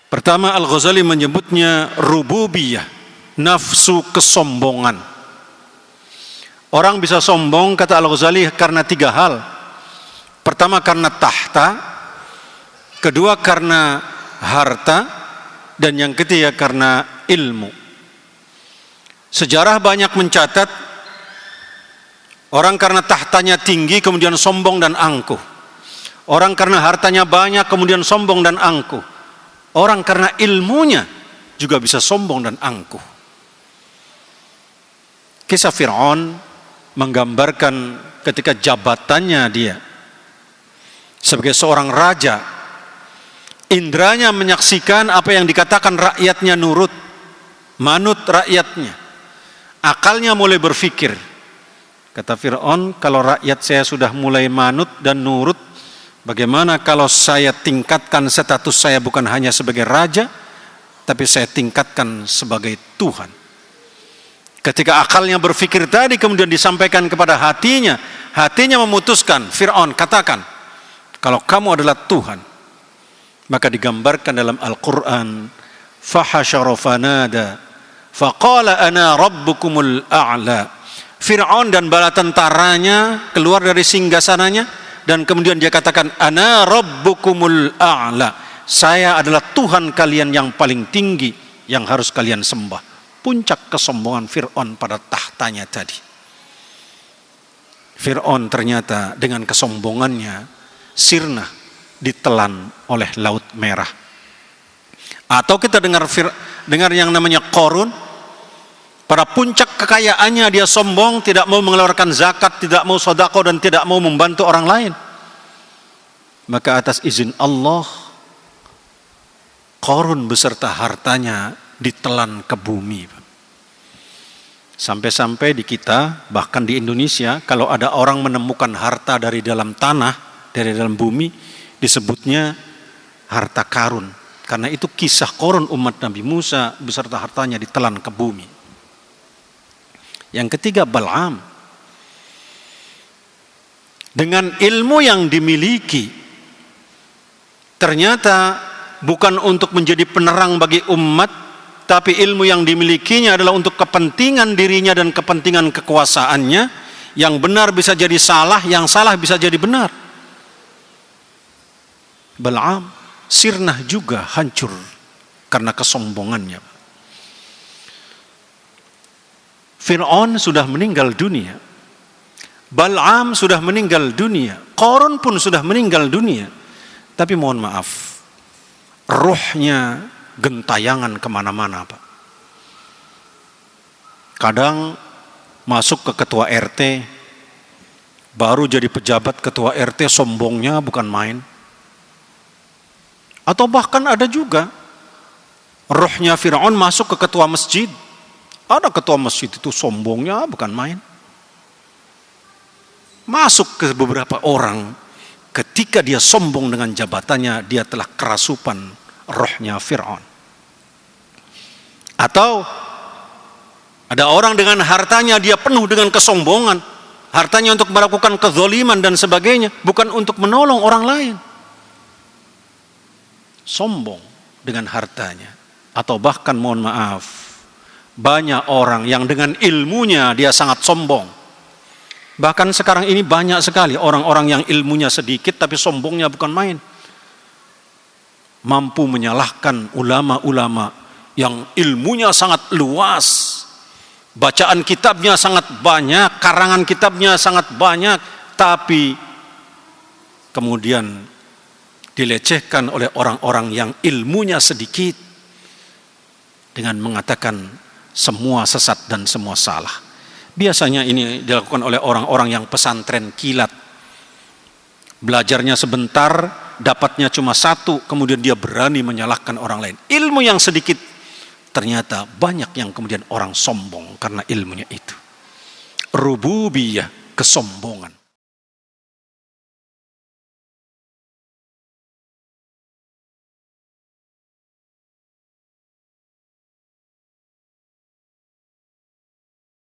Pertama, Al-Ghazali menyebutnya rububiyah, nafsu kesombongan. Orang bisa sombong, kata Al-Ghazali, karena 3 hal. Pertama karena tahta, kedua karena harta, dan yang ketiga karena ilmu. Sejarah banyak mencatat orang karena tahtanya tinggi kemudian sombong dan angkuh. Orang karena hartanya banyak kemudian sombong dan angkuh. Orang karena ilmunya juga bisa sombong dan angkuh. Kisah Fir'aun menggambarkan ketika jabatannya dia sebagai seorang raja, indranya menyaksikan apa yang dikatakan rakyatnya nurut, manut rakyatnya. Akalnya mulai berpikir, kata Fir'aun, kalau rakyat saya sudah mulai manut dan nurut, bagaimana kalau saya tingkatkan status saya bukan hanya sebagai raja, tapi saya tingkatkan sebagai Tuhan. Ketika akalnya berpikir tadi kemudian disampaikan kepada hatinya, hatinya memutuskan, Fir'aun katakan, kalau kamu adalah Tuhan. Maka digambarkan dalam Al-Quran, fahasyara fanada, faqala ana rabbukumul a'la. Fir'aun dan bala tentaranya keluar dari singgasananya, dan kemudian dia katakan, ana rabbukumul a'la. Saya adalah Tuhan kalian yang paling tinggi, yang harus kalian sembah. Puncak kesombongan Fir'aun pada tahtanya tadi. Fir'aun ternyata dengan kesombongannya sirna ditelan oleh Laut Merah. Atau kita dengar yang namanya Qarun, pada puncak kekayaannya dia sombong, tidak mau mengeluarkan zakat, tidak mau sedekah, dan tidak mau membantu orang lain. Maka atas izin Allah, Qarun beserta hartanya ditelan ke bumi. Sampai-sampai di kita, bahkan di Indonesia, kalau ada orang menemukan harta dari dalam tanah, dari dalam bumi, disebutnya harta karun. Karena itu kisah Qarun umat Nabi Musa beserta hartanya ditelan ke bumi. Yang ketiga, Bal'am. Dengan ilmu yang dimiliki, ternyata bukan untuk menjadi penerang bagi umat, tapi ilmu yang dimilikinya adalah untuk kepentingan dirinya dan kepentingan kekuasaannya. Yang benar bisa jadi salah, yang salah bisa jadi benar. Bal'am sirnah juga hancur karena kesombongannya. Fir'aun sudah meninggal dunia, Bal'am sudah meninggal dunia, Qarun pun sudah meninggal dunia. Tapi mohon maaf, rohnya gentayangan kemana-mana, Pak. Kadang masuk ke ketua RT, baru jadi pejabat ketua RT, sombongnya bukan main. Atau bahkan ada juga rohnya Fir'aun masuk ke ketua masjid. Ada ketua masjid itu sombongnya bukan main. Masuk ke beberapa orang, ketika dia sombong dengan jabatannya, dia telah kerasupan rohnya Fir'aun. Atau ada orang dengan hartanya, dia penuh dengan kesombongan. Hartanya untuk melakukan kezaliman dan sebagainya, bukan untuk menolong orang lain. Sombong dengan hartanya. Atau bahkan mohon maaf, banyak orang yang dengan ilmunya dia sangat sombong. Bahkan sekarang ini banyak sekali orang-orang yang ilmunya sedikit tapi sombongnya bukan main. Mampu menyalahkan ulama-ulama yang ilmunya sangat luas, bacaan kitabnya sangat banyak, karangan kitabnya sangat banyak, tapi kemudian dilecehkan oleh orang-orang yang ilmunya sedikit dengan mengatakan semua sesat dan semua salah. Biasanya ini dilakukan oleh orang-orang yang pesantren kilat. Belajarnya sebentar, dapatnya cuma 1, kemudian dia berani menyalahkan orang lain. Ilmu yang sedikit, ternyata banyak yang kemudian orang sombong karena ilmunya itu. Rububiyah, kesombongan.